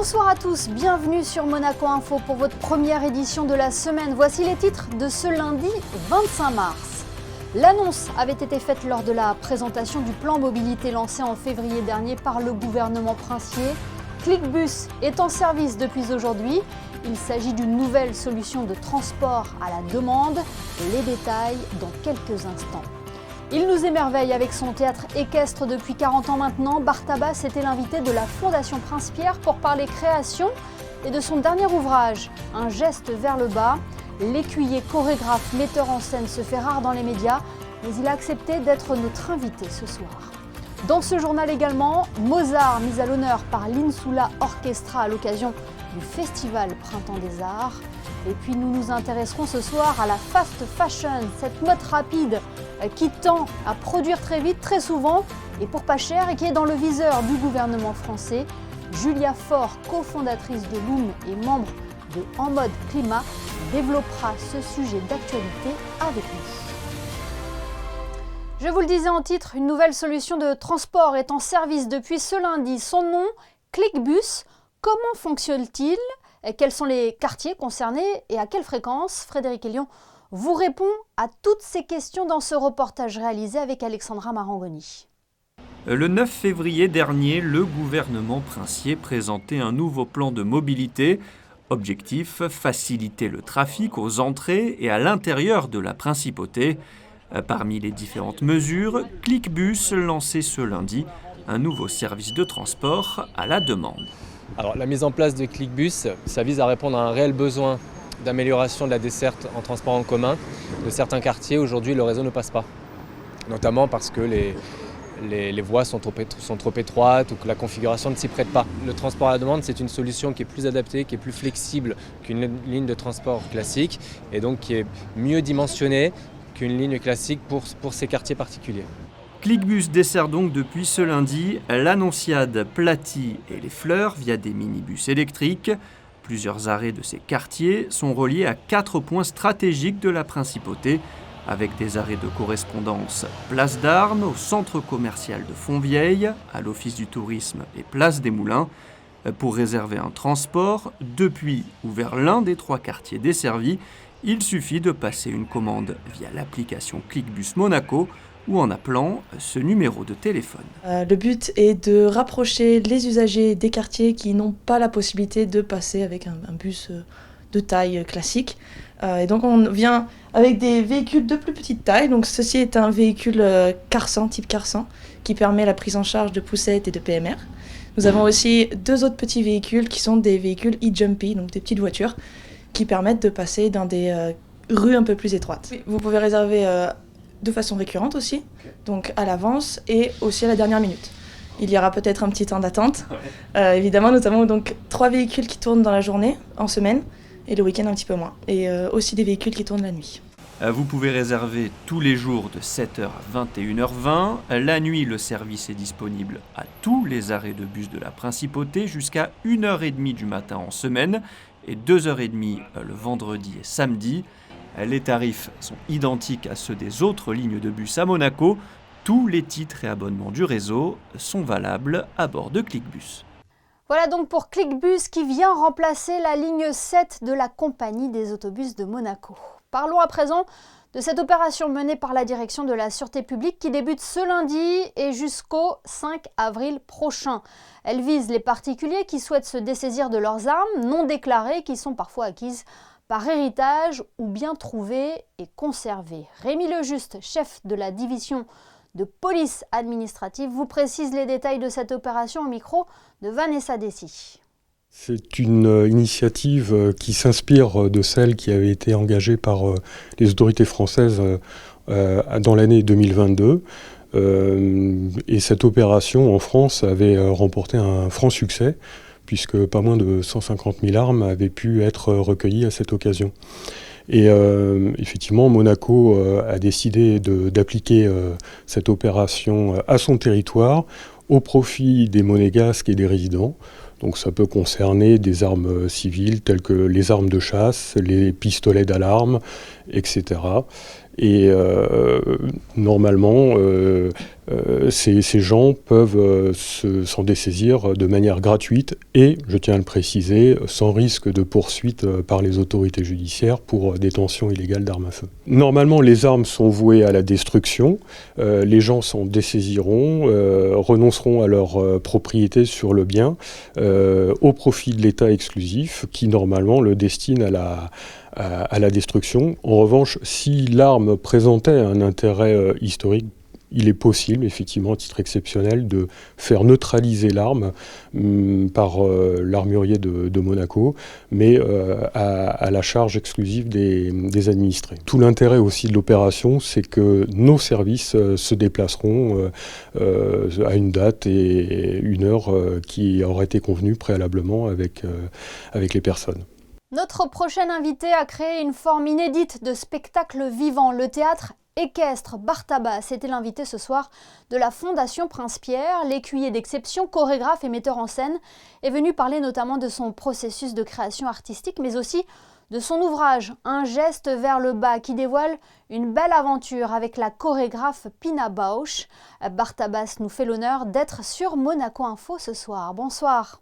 Bonsoir à tous, bienvenue sur Monaco Info pour votre première édition de la semaine. Voici les titres de ce lundi 25 mars. L'annonce avait été faite lors de la présentation du plan mobilité lancé en février dernier par le gouvernement princier. ClickBus est en service depuis aujourd'hui. Il s'agit d'une nouvelle solution de transport à la demande. Les détails dans quelques instants. Il nous émerveille avec son théâtre équestre depuis 40 ans maintenant. Bartabas était l'invité de la Fondation Prince-Pierre pour parler création et de son dernier ouvrage, Un geste vers le bas. L'écuyer chorégraphe metteur en scène se fait rare dans les médias, mais il a accepté d'être notre invité ce soir. Dans ce journal également, Mozart mis à l'honneur par l'Insula Orchestra à l'occasion du Festival Printemps des Arts. Et puis nous nous intéresserons ce soir à la fast fashion, cette mode rapide qui tend à produire très vite, très souvent et pour pas cher et qui est dans le viseur du gouvernement français. Julia Faure, cofondatrice de Loom et membre de En Mode Climat, développera ce sujet d'actualité avec nous. Je vous le disais en titre, une nouvelle solution de transport est en service depuis ce lundi. Son nom, ClickBus. Comment fonctionne-t-il ? Quels sont les quartiers concernés et à quelle fréquence ? Frédéric Hélion vous répond à toutes ces questions dans ce reportage réalisé avec Alexandra Marangoni. Le 9 février dernier, le gouvernement princier présentait un nouveau plan de mobilité. Objectif, faciliter le trafic aux entrées et à l'intérieur de la principauté. Parmi les différentes mesures, ClickBus lançait ce lundi un nouveau service de transport à la demande. Alors, la mise en place de ClickBus, ça vise à répondre à un réel besoin d'amélioration de la desserte en transport en commun de certains quartiers. Aujourd'hui, le réseau ne passe pas, notamment parce que les voies sont trop étroites ou que la configuration ne s'y prête pas. Le transport à la demande, c'est une solution qui est plus adaptée, qui est plus flexible qu'une ligne de transport classique et donc qui est mieux dimensionnée qu'une ligne classique pour ces quartiers particuliers. ClickBus dessert donc depuis ce lundi l'Annonciade, Platy et les Fleurs via des minibus électriques. Plusieurs arrêts de ces quartiers sont reliés à 4 points stratégiques de la principauté, avec des arrêts de correspondance Place d'Armes, au centre commercial de Fontvieille, à l'Office du tourisme et Place des Moulins. Pour réserver un transport depuis ou vers l'un des 3 quartiers desservis, il suffit de passer une commande via l'application ClickBus Monaco ou en appelant ce numéro de téléphone. Le but est de rapprocher les usagers des quartiers qui n'ont pas la possibilité de passer avec un bus de taille classique. Et donc on vient avec des véhicules de plus petite taille. Donc ceci est un véhicule Car100, type Car100, qui permet la prise en charge de poussettes et de PMR. Nous avons aussi 2 autres petits véhicules qui sont des véhicules e-Jumpy, donc des petites voitures, qui permettent de passer dans des rues un peu plus étroites. Vous pouvez réserver de façon récurrente aussi, donc à l'avance et aussi à la dernière minute. Il y aura peut-être un petit temps d'attente. Évidemment, nous avons donc 3 véhicules qui tournent dans la journée, en semaine, et le week-end un petit peu moins. Et aussi des véhicules qui tournent la nuit. Vous pouvez réserver tous les jours de 7h à 21h20. La nuit, le service est disponible à tous les arrêts de bus de la Principauté jusqu'à 1h30 du matin en semaine et 2h30 le vendredi et samedi. Les tarifs sont identiques à ceux des autres lignes de bus à Monaco. Tous les titres et abonnements du réseau sont valables à bord de ClickBus. Voilà donc pour ClickBus qui vient remplacer la ligne 7 de la compagnie des autobus de Monaco. Parlons à présent de cette opération menée par la direction de la Sûreté publique qui débute ce lundi et jusqu'au 5 avril prochain. Elle vise les particuliers qui souhaitent se dessaisir de leurs armes non déclarées qui sont parfois acquises par héritage ou bien trouvées et conservées. Rémi Lejuste, chef de la division de police administrative, vous précise les détails de cette opération au micro de Vanessa Dessy. C'est une initiative qui s'inspire de celle qui avait été engagée par les autorités françaises dans l'année 2022. Et cette opération en France avait remporté un franc succès, puisque pas moins de 150 000 armes avaient pu être recueillies à cette occasion. Et effectivement, Monaco a décidé d'appliquer cette opération à son territoire au profit des monégasques et des résidents. Donc ça peut concerner des armes civiles telles que les armes de chasse, les pistolets d'alarme, etc. Et normalement, ces gens peuvent s'en dessaisir de manière gratuite et, je tiens à le préciser, sans risque de poursuite par les autorités judiciaires pour détention illégale d'armes à feu. Normalement, les armes sont vouées à la destruction. Les gens s'en dessaisiront, renonceront à leur propriété sur le bien au profit de l'État exclusif qui, normalement, le destine à la destruction. En revanche, si l'arme présentait un intérêt historique, il est possible, effectivement, à titre exceptionnel, de faire neutraliser l'arme par l'armurier de Monaco, mais à la charge exclusive des administrés. Tout l'intérêt aussi de l'opération, c'est que nos services se déplaceront à une date et une heure qui auraient été convenues préalablement avec les personnes. Notre prochain invité a créé une forme inédite de spectacle vivant, le théâtre équestre. Bartabas, c'était l'invité ce soir de la Fondation Prince-Pierre. L'écuyer d'exception, chorégraphe et metteur en scène, est venu parler notamment de son processus de création artistique, mais aussi de son ouvrage « Un geste vers le bas » qui dévoile une belle aventure avec la chorégraphe Pina Bausch. Bartabas nous fait l'honneur d'être sur Monaco Info ce soir. Bonsoir.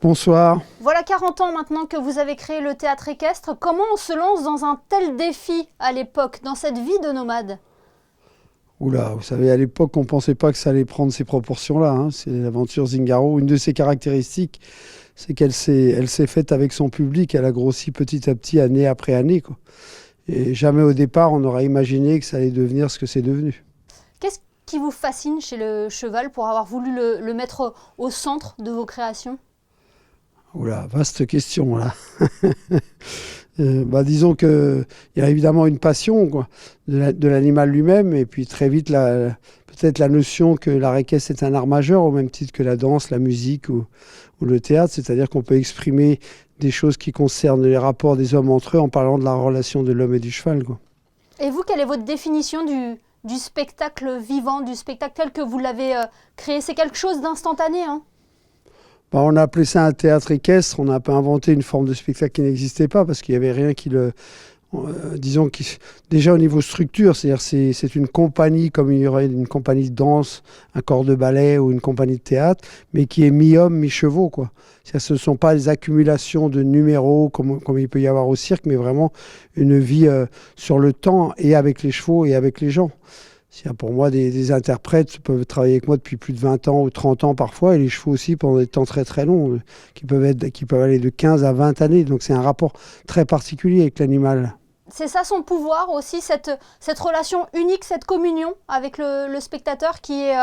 Bonsoir. Voilà 40 ans maintenant que vous avez créé le théâtre équestre. Comment on se lance dans un tel défi à l'époque, dans cette vie de nomade ? Oula, vous savez, à l'époque, on ne pensait pas que ça allait prendre ces proportions-là. Hein. C'est l'aventure Zingaro. Une de ses caractéristiques, c'est qu'elle s'est faite avec son public. Elle a grossi petit à petit, année après année, quoi. Et jamais au départ, on aurait imaginé que ça allait devenir ce que c'est devenu. Qu'est-ce qui vous fascine chez le cheval pour avoir voulu le mettre au centre de vos créations ? Oula, vaste question là. Disons qu'il y a évidemment une passion quoi, de l'animal lui-même et puis très vite peut-être la notion que l'art équestre est un art majeur au même titre que la danse, la musique ou le théâtre, c'est-à-dire qu'on peut exprimer des choses qui concernent les rapports des hommes entre eux en parlant de la relation de l'homme et du cheval, quoi. Et vous, quelle est votre définition du spectacle vivant, du spectacle tel que vous l'avez créé ? C'est quelque chose d'instantané, hein ? On a appelé ça un théâtre équestre, on a un peu inventé une forme de spectacle qui n'existait pas parce qu'il n'y avait rien qui le... déjà au niveau structure, c'est-à-dire c'est une compagnie comme il y aurait une compagnie de danse, un corps de ballet ou une compagnie de théâtre, mais qui est mi-homme, mi-chevaux, quoi. Ce ne sont pas des accumulations de numéros comme il peut y avoir au cirque, mais vraiment une vie sur le temps et avec les chevaux et avec les gens. Pour moi, des interprètes peuvent travailler avec moi depuis plus de 20 ans ou 30 ans parfois, et les chevaux aussi pendant des temps très très longs, qui peuvent aller de 15 à 20 années. Donc c'est un rapport très particulier avec l'animal. C'est ça son pouvoir aussi, cette relation unique, cette communion avec le spectateur qui est,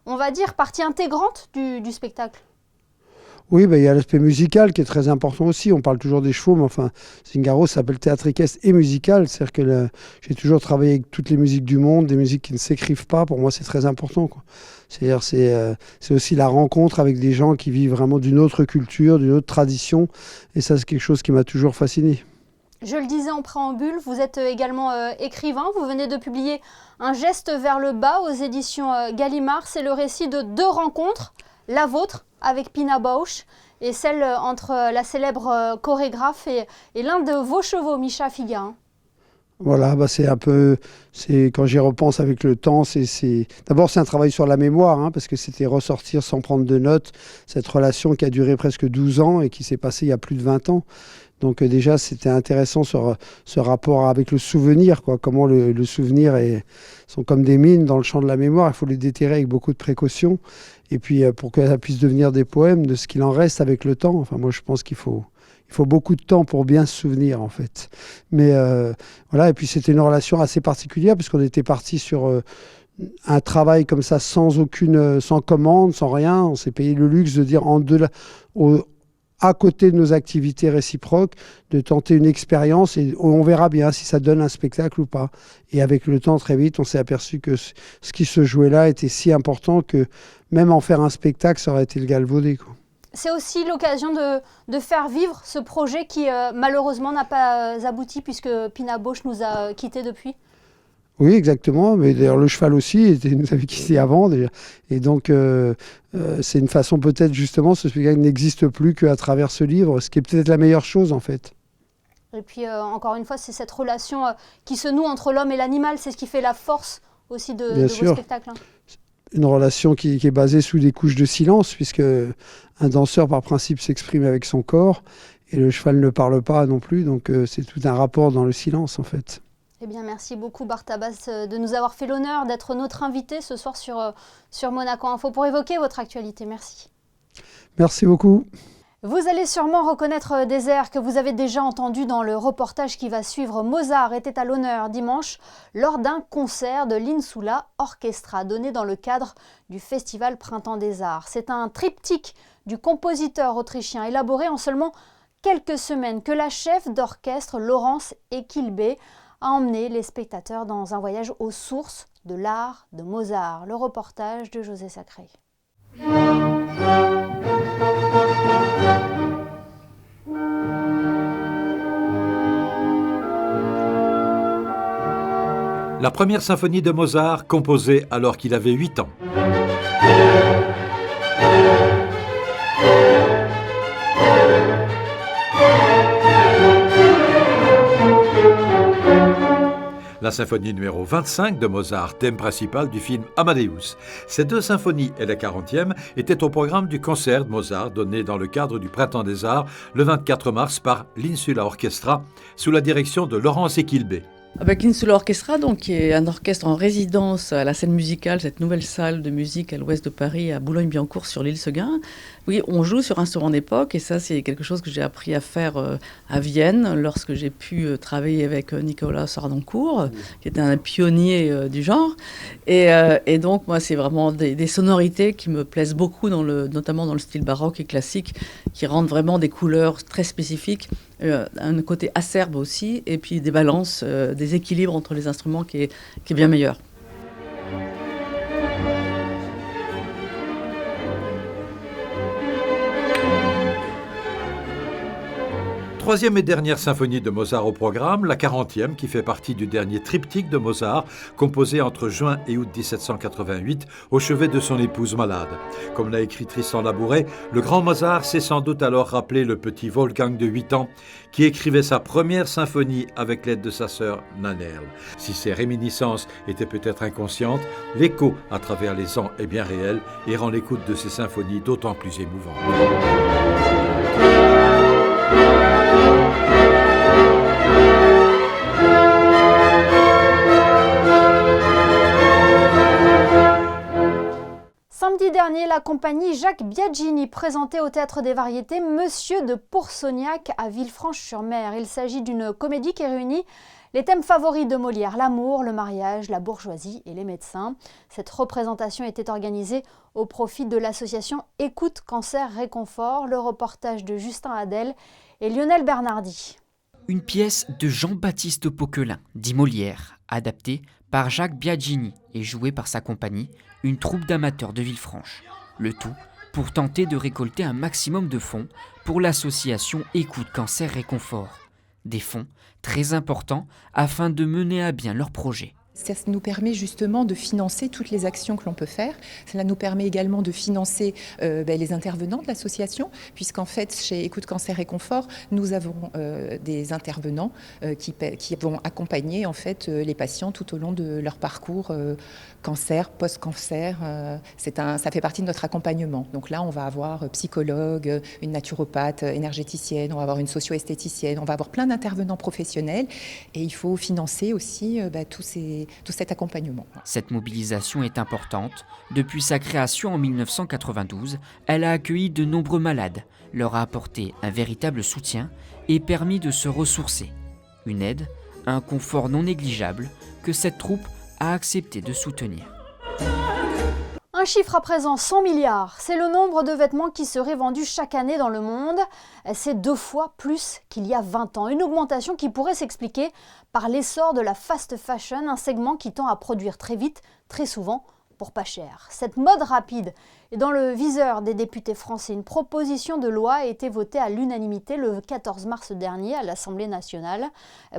on va dire, partie intégrante du spectacle. Oui, il y a l'aspect musical qui est très important aussi. On parle toujours des chevaux, mais enfin, Zingaro s'appelle théâtre équestre et musical. C'est-à-dire que j'ai toujours travaillé avec toutes les musiques du monde, des musiques qui ne s'écrivent pas. Pour moi, c'est très important, quoi. C'est-à-dire c'est aussi la rencontre avec des gens qui vivent vraiment d'une autre culture, d'une autre tradition. Et ça, c'est quelque chose qui m'a toujours fasciné. Je le disais en préambule, vous êtes également écrivain. Vous venez de publier Un geste vers le bas aux éditions Gallimard. C'est le récit de 2 rencontres, la vôtre avec Pina Bausch et celle entre la célèbre chorégraphe et l'un de vos chevaux, Misha Figa. Voilà, c'est un peu, quand j'y repense avec le temps, d'abord c'est un travail sur la mémoire, hein, parce que c'était ressortir sans prendre de notes, cette relation qui a duré presque 12 ans et qui s'est passée il y a plus de 20 ans. Donc déjà, c'était intéressant ce rapport avec le souvenir, quoi. Comment le souvenir sont comme des mines dans le champ de la mémoire. Il faut les déterrer avec beaucoup de précautions. Et puis, pour que ça puisse devenir des poèmes, de ce qu'il en reste avec le temps. Enfin, moi, je pense qu'il faut beaucoup de temps pour bien se souvenir, en fait. Mais voilà, et puis c'était une relation assez particulière, puisqu'on était parti sur un travail comme ça, sans commande, sans rien. On s'est payé le luxe de dire à côté de nos activités réciproques, de tenter une expérience et on verra bien si ça donne un spectacle ou pas. Et avec le temps, très vite, on s'est aperçu que ce qui se jouait là était si important que même en faire un spectacle, ça aurait été le galvaudé, quoi. C'est aussi l'occasion de faire vivre ce projet qui malheureusement n'a pas abouti puisque Pina Bausch nous a quittés depuis. Oui, exactement. Mais d'ailleurs, le cheval aussi nous avait quittés avant déjà. Et donc, c'est une façon peut-être justement, ce spectacle n'existe plus qu'à travers ce livre, ce qui est peut-être la meilleure chose en fait. Et puis, encore une fois, c'est cette relation qui se noue entre l'homme et l'animal. C'est ce qui fait la force aussi de vos spectacles. Une relation qui est basée sous des couches de silence, puisque un danseur, par principe, s'exprime avec son corps, et le cheval ne parle pas non plus, donc c'est tout un rapport dans le silence, en fait. Eh bien, merci beaucoup, Bartabas, de nous avoir fait l'honneur d'être notre invité ce soir sur Monaco Info pour évoquer votre actualité. Merci. Merci beaucoup. Vous allez sûrement reconnaître des airs que vous avez déjà entendus dans le reportage qui va suivre. Mozart était à l'honneur dimanche lors d'un concert de l'Insula Orchestra donné dans le cadre du Festival Printemps des Arts. C'est un triptyque du compositeur autrichien élaboré en seulement quelques semaines que la chef d'orchestre Laurence Ekilbe a emmené les spectateurs dans un voyage aux sources de l'art de Mozart. Le reportage de José Sacré. La première symphonie de Mozart, composée alors qu'il avait 8 ans. La symphonie numéro 25 de Mozart, thème principal du film Amadeus. Ces deux symphonies et la 40e étaient au programme du concert de Mozart donné dans le cadre du Printemps des Arts le 24 mars par l'Insula Orchestra sous la direction de Laurence Ekilbe. Avec l'Insula Orchestra, donc, qui est un orchestre en résidence à la scène musicale, cette nouvelle salle de musique à l'ouest de Paris, à Boulogne-Billancourt sur l'île Seguin. Oui, on joue sur instruments d'époque et ça, c'est quelque chose que j'ai appris à faire à Vienne lorsque j'ai pu travailler avec Nicolas Sardancourt, qui était un pionnier du genre. Et donc, moi, c'est vraiment des sonorités qui me plaisent beaucoup, notamment dans le style baroque et classique, qui rendent vraiment des couleurs très spécifiques. Un côté acerbe aussi, et puis des balances, des équilibres entre les instruments qui est bien meilleur. Troisième et dernière symphonie de Mozart au programme, la 40e, qui fait partie du dernier triptyque de Mozart, composé entre juin et août 1788, au chevet de son épouse malade. Comme l'a écrit Tristan Labouret, le grand Mozart s'est sans doute alors rappelé le petit Wolfgang de 8 ans, qui écrivait sa première symphonie avec l'aide de sa sœur Nannerl. Si ces réminiscences étaient peut-être inconscientes, l'écho à travers les ans est bien réel et rend l'écoute de ces symphonies d'autant plus émouvante. Samedi dernier, la compagnie Jacques Biagini présentait au Théâtre des Variétés Monsieur de Poursognac à Villefranche-sur-Mer. Il s'agit d'une comédie qui réunit les thèmes favoris de Molière, l'amour, le mariage, la bourgeoisie et les médecins. Cette représentation était organisée au profit de l'association Écoute Cancer Réconfort. Le reportage de Justin Hadel et Lionel Bernardi. Une pièce de Jean-Baptiste Poquelin, dit Molière, adaptée par Jacques Biagini et jouée par sa compagnie, une troupe d'amateurs de Villefranche. Le tout pour tenter de récolter un maximum de fonds pour l'association Écoute Cancer Réconfort. Des fonds très importants afin de mener à bien leur projet. Ça nous permet justement de financer toutes les actions que l'on peut faire. Cela nous permet également de financer les intervenants de l'association, puisqu'en fait, chez Écoute Cancer Réconfort, nous avons des intervenants qui vont accompagner en fait, les patients tout au long de leur parcours cancer, post-cancer. Ça fait partie de notre accompagnement. Donc là, on va avoir psychologue, une naturopathe, énergéticienne, on va avoir une socio-esthéticienne, on va avoir plein d'intervenants professionnels et il faut financer aussi tout cet accompagnement. Cette mobilisation est importante. Depuis sa création en 1992, elle a accueilli de nombreux malades, leur a apporté un véritable soutien et permis de se ressourcer. Une aide, un confort non négligeable que cette troupe a accepté de soutenir. Un chiffre à présent, 100 milliards. C'est le nombre de vêtements qui seraient vendus chaque année dans le monde. C'est 2 fois plus qu'il y a 20 ans. Une augmentation qui pourrait s'expliquer par l'essor de la fast fashion, un segment qui tend à produire très vite, très souvent, pour pas cher. Cette mode rapide est dans le viseur des députés français. Une proposition de loi a été votée à l'unanimité le 14 mars dernier à l'Assemblée nationale.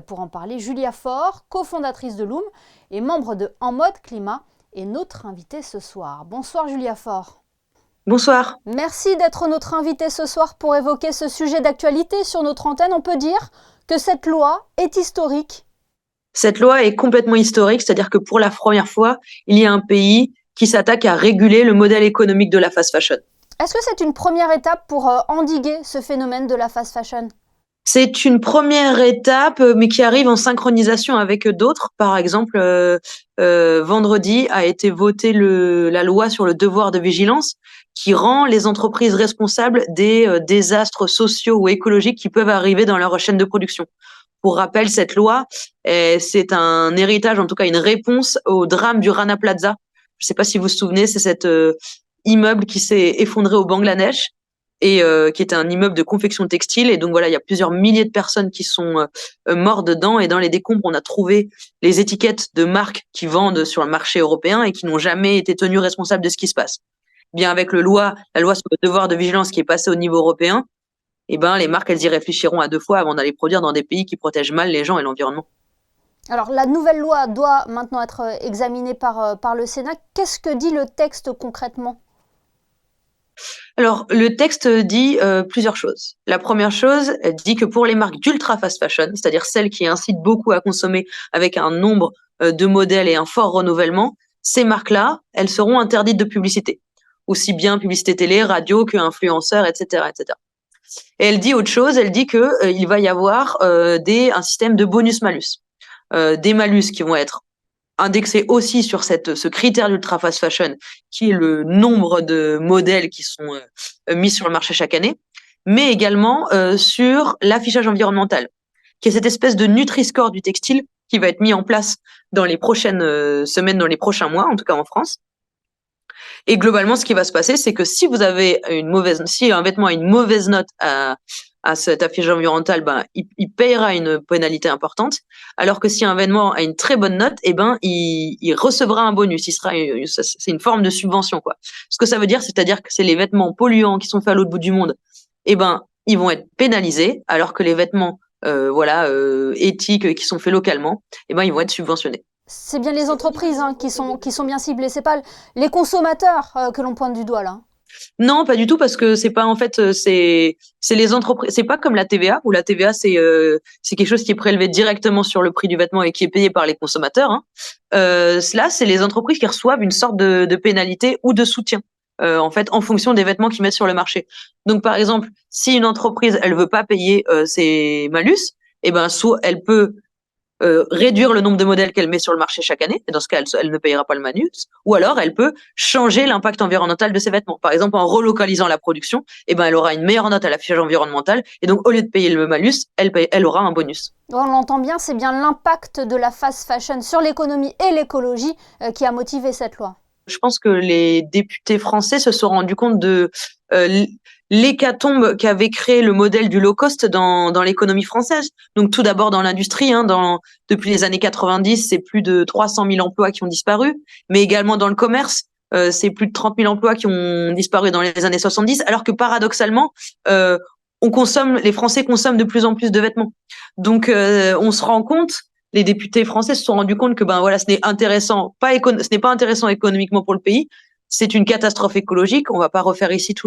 Pour en parler, Julia Faure, cofondatrice de Loom et membre de En Mode Climat, est notre invitée ce soir. Bonsoir Julia Faure. Bonsoir. Merci d'être notre invitée ce soir pour évoquer ce sujet d'actualité sur notre antenne. On peut dire que cette loi est historique? Cette loi est complètement historique, c'est-à-dire que pour la première fois, il y a un pays qui s'attaque à réguler le modèle économique de la fast fashion. Est-ce que c'est une première étape pour endiguer ce phénomène de la fast fashion? C'est une première étape, mais qui arrive en synchronisation avec d'autres. Par exemple, vendredi a été votée la loi sur le devoir de vigilance qui rend les entreprises responsables des désastres sociaux ou écologiques qui peuvent arriver dans leur chaîne de production. Pour rappel, cette loi, c'est un héritage, en tout cas une réponse au drame du Rana Plaza. Je ne sais pas si vous vous souvenez, c'est cet immeuble qui s'est effondré au Bangladesh et qui était un immeuble de confection textile. Et donc voilà, il y a plusieurs milliers de personnes qui sont mortes dedans. Et dans les décombres, on a trouvé les étiquettes de marques qui vendent sur le marché européen et qui n'ont jamais été tenues responsables de ce qui se passe. Bien avec la loi sur le devoir de vigilance qui est passée au niveau européen, eh ben, les marques, elles y réfléchiront à 2 fois avant d'aller produire dans des pays qui protègent mal les gens et l'environnement. Alors, la nouvelle loi doit maintenant être examinée par le Sénat. Qu'est-ce que dit le texte concrètement? Alors, le texte dit plusieurs choses. La première chose, elle dit que pour les marques d'ultra fast fashion, c'est-à-dire celles qui incitent beaucoup à consommer avec un nombre de modèles et un fort renouvellement, ces marques-là, elles seront interdites de publicité. Aussi bien publicité télé, radio que influenceurs, etc., etc. Et elle dit autre chose, elle dit que il va y avoir un système de bonus-malus. Des malus qui vont être indexés aussi sur ce critère d'ultra fast fashion, qui est le nombre de modèles qui sont mis sur le marché chaque année, mais également sur l'affichage environnemental, qui est cette espèce de Nutri-Score du textile qui va être mis en place dans les prochaines semaines, dans les prochains mois, en tout cas en France. Et globalement, ce qui va se passer, c'est que si un vêtement a une mauvaise note à cet affichage environnemental, ben, il paiera une pénalité importante. Alors que si un vêtement a une très bonne note, eh ben, il recevra un bonus. C'est une forme de subvention, quoi. Ce que ça veut dire, c'est-à-dire que c'est les vêtements polluants qui sont faits à l'autre bout du monde, eh ben, ils vont être pénalisés, alors que les vêtements, éthiques qui sont faits localement, eh ben, ils vont être subventionnés. C'est bien les entreprises qui sont bien ciblées, c'est pas les consommateurs que l'on pointe du doigt là. Non, pas du tout, parce que c'est pas c'est les entreprises. C'est pas comme la TVA, où la TVA c'est quelque chose qui est prélevé directement sur le prix du vêtement et qui est payé par les consommateurs. Là, c'est les entreprises qui reçoivent une sorte de pénalité ou de soutien, en fonction des vêtements qu'ils mettent sur le marché. Donc, par exemple, si une entreprise elle veut pas payer ses malus, eh ben soit elle peut réduire le nombre de modèles qu'elle met sur le marché chaque année, et dans ce cas, elle ne payera pas le malus, ou alors elle peut changer l'impact environnemental de ses vêtements. Par exemple, en relocalisant la production, eh ben, elle aura une meilleure note à l'affichage environnemental, et donc au lieu de payer le malus, elle aura un bonus. On l'entend bien, c'est bien l'impact de la fast fashion sur l'économie et l'écologie qui a motivé cette loi. Je pense que les députés français se sont rendus compte de l'hécatombe qu'avait créé le modèle du low cost dans l'économie française. Donc tout d'abord dans l'industrie, depuis les années 90, c'est plus de 300 000 emplois qui ont disparu, mais également dans le commerce, c'est plus de 30 000 emplois qui ont disparu dans les années 70, alors que paradoxalement, les Français consomment de plus en plus de vêtements. Donc on se rend compte, les députés français se sont rendus compte que ce n'est pas intéressant économiquement pour le pays. C'est une catastrophe écologique. On va pas refaire ici tous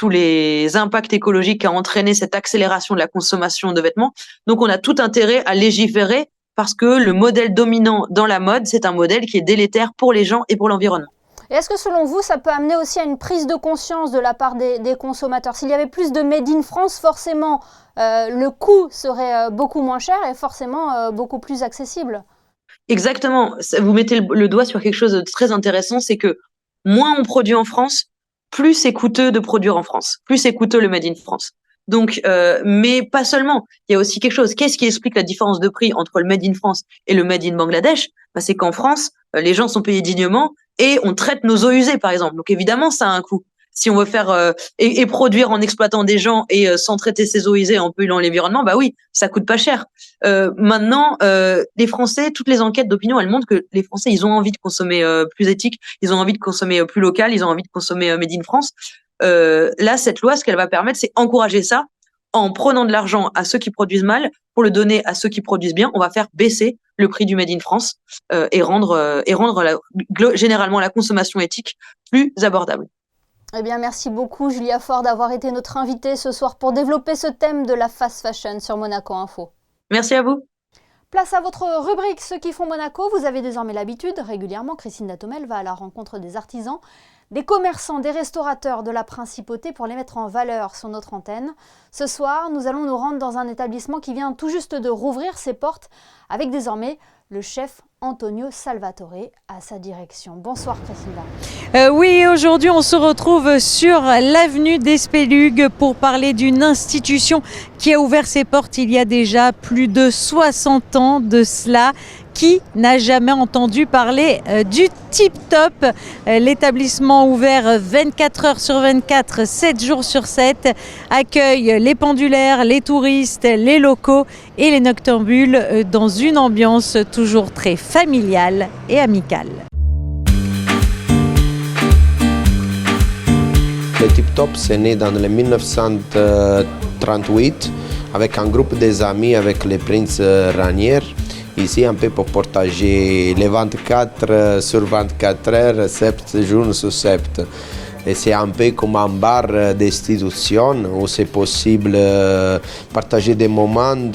les impacts écologiques qu'a entraîné cette accélération de la consommation de vêtements. Donc, on a tout intérêt à légiférer parce que le modèle dominant dans la mode, c'est un modèle qui est délétère pour les gens et pour l'environnement. Et est-ce que selon vous, ça peut amener aussi à une prise de conscience de la part des consommateurs? S'il y avait plus de Made in France, forcément, le coût serait beaucoup moins cher et forcément beaucoup plus accessible. Exactement. Vous mettez le doigt sur quelque chose de très intéressant, c'est que moins on produit en France, plus c'est coûteux de produire en France, plus c'est coûteux le Made in France. Donc, mais pas seulement. Il y a aussi quelque chose. Qu'est-ce qui explique la différence de prix entre le Made in France et le Made in Bangladesh? C'est qu'en France, les gens sont payés dignement et on traite nos eaux usées, par exemple. Donc évidemment, ça a un coût. Si on veut faire et produire en exploitant des gens et sans traiter ces eaux usées, en polluant l'environnement, oui, ça coûte pas cher. Maintenant, les Français, toutes les enquêtes d'opinion, elles montrent que les Français, ils ont envie de consommer plus éthique, ils ont envie de consommer plus local, ils ont envie de consommer Made in France. Là, cette loi, ce qu'elle va permettre, c'est encourager ça en prenant de l'argent à ceux qui produisent mal pour le donner à ceux qui produisent bien. On va faire baisser le prix du Made in France et rendre généralement la consommation éthique plus abordable. Eh bien, merci beaucoup Julia Faure d'avoir été notre invitée ce soir pour développer ce thème de la fast fashion sur Monaco Info. Merci à vous. Place à votre rubrique Ceux qui font Monaco. Vous avez désormais l'habitude. Régulièrement, Christine Datomel va à la rencontre des artisans, des commerçants, des restaurateurs de la Principauté pour les mettre en valeur sur notre antenne. Ce soir, nous allons nous rendre dans un établissement qui vient tout juste de rouvrir ses portes avec désormais le chef Antonio Salvatore à sa direction. Bonsoir Priscilla. Oui, aujourd'hui on se retrouve sur l'avenue des Spélugues pour parler d'une institution qui a ouvert ses portes il y a déjà plus de 60 ans de cela. Qui n'a jamais entendu parler du Tip Top, l'établissement ouvert 24 heures sur 24, 7 jours sur 7, accueille les pendulaires, les touristes, les locaux et les noctambules dans une ambiance toujours très familiale et amicale. Le Tip Top, c'est né dans le 1938 avec un groupe des amis avec le prince Ranier. Ici, un peu pour partager les 24 sur 24 heures, 7 jours sur 7. Et c'est un peu comme un bar d'institution où c'est possible partager des moments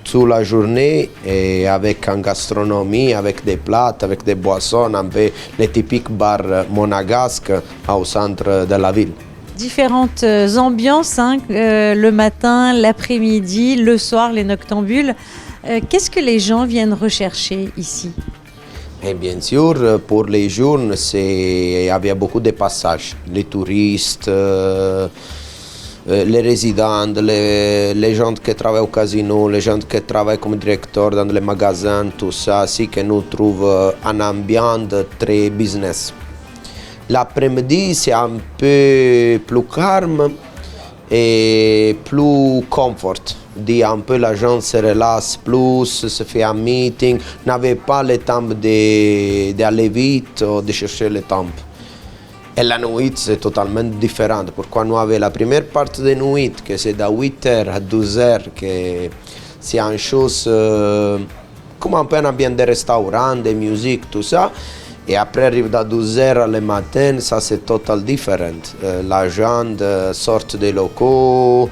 toute la journée et avec une gastronomie, avec des plats, avec des boissons, un peu les typiques bars monégasques au centre de la ville. Différentes ambiances, le matin, l'après-midi, le soir, les noctambules. Qu'est-ce que les gens viennent rechercher ici? Et bien sûr, pour les jours, il y avait beaucoup de passages. Les touristes, les résidents, les gens qui travaillent au casino, les gens qui travaillent comme directeurs dans les magasins, tout ça, c'est que nous trouvons un ambiance très business. L'après-midi, c'est un peu plus calme et plus confort. Un peu la gens se relaxe plus, se fait un meeting, n'avait pas le temps d'aller vite ou de chercher le temps. Et la nuit, c'est totalement différent. Pourquoi nous avons la première partie de nuit, que c'est de 8h à 12h, que c'est une chose comme un peu un ambiance de restaurant, de musique, tout ça. Et après, arrive à 12h le matin, ça c'est totalement différent. La gens sortent des locaux,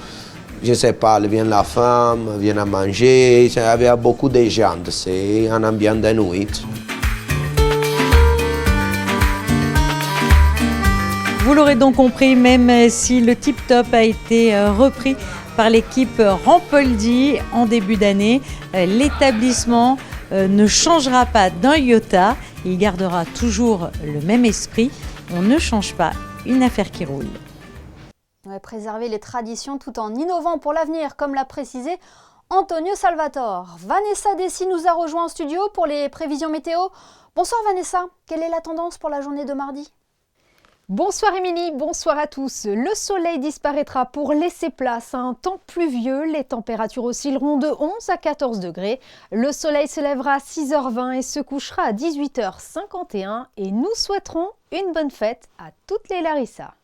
je ne sais pas, vient la femme, vient à manger, il y avait beaucoup de gens, c'est un ambiance de nuit. Vous l'aurez donc compris, même si le Tip Top a été repris par l'équipe Rampoldi en début d'année, l'établissement ne changera pas d'un iota, il gardera toujours le même esprit. On ne change pas une affaire qui roule. Ouais, préserver les traditions tout en innovant pour l'avenir, comme l'a précisé Antonio Salvatore. Vanessa Dessy nous a rejoint en studio pour les prévisions météo. Bonsoir Vanessa, quelle est la tendance pour la journée de mardi ? Bonsoir Émilie, bonsoir à tous. Le soleil disparaîtra pour laisser place à un temps pluvieux. Les températures oscilleront de 11 à 14 degrés. Le soleil se lèvera à 6h20 et se couchera à 18h51. Et nous souhaiterons une bonne fête à toutes les Larissa.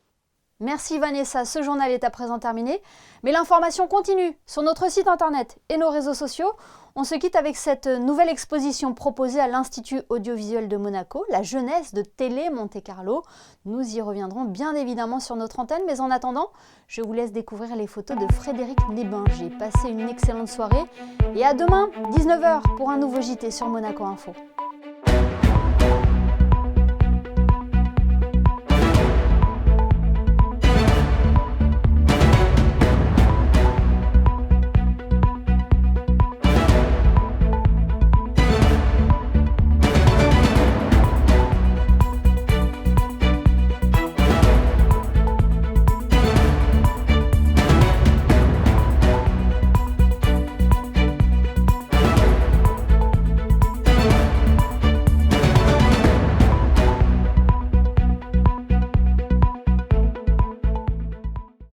Merci Vanessa, ce journal est à présent terminé. Mais l'information continue sur notre site internet et nos réseaux sociaux. On se quitte avec cette nouvelle exposition proposée à l'Institut audiovisuel de Monaco, la jeunesse de Télé Monte Carlo. Nous y reviendrons bien évidemment sur notre antenne, mais en attendant, je vous laisse découvrir les photos de Frédéric Nébinger. Passez une excellente soirée et à demain, 19h, pour un nouveau JT sur Monaco Info.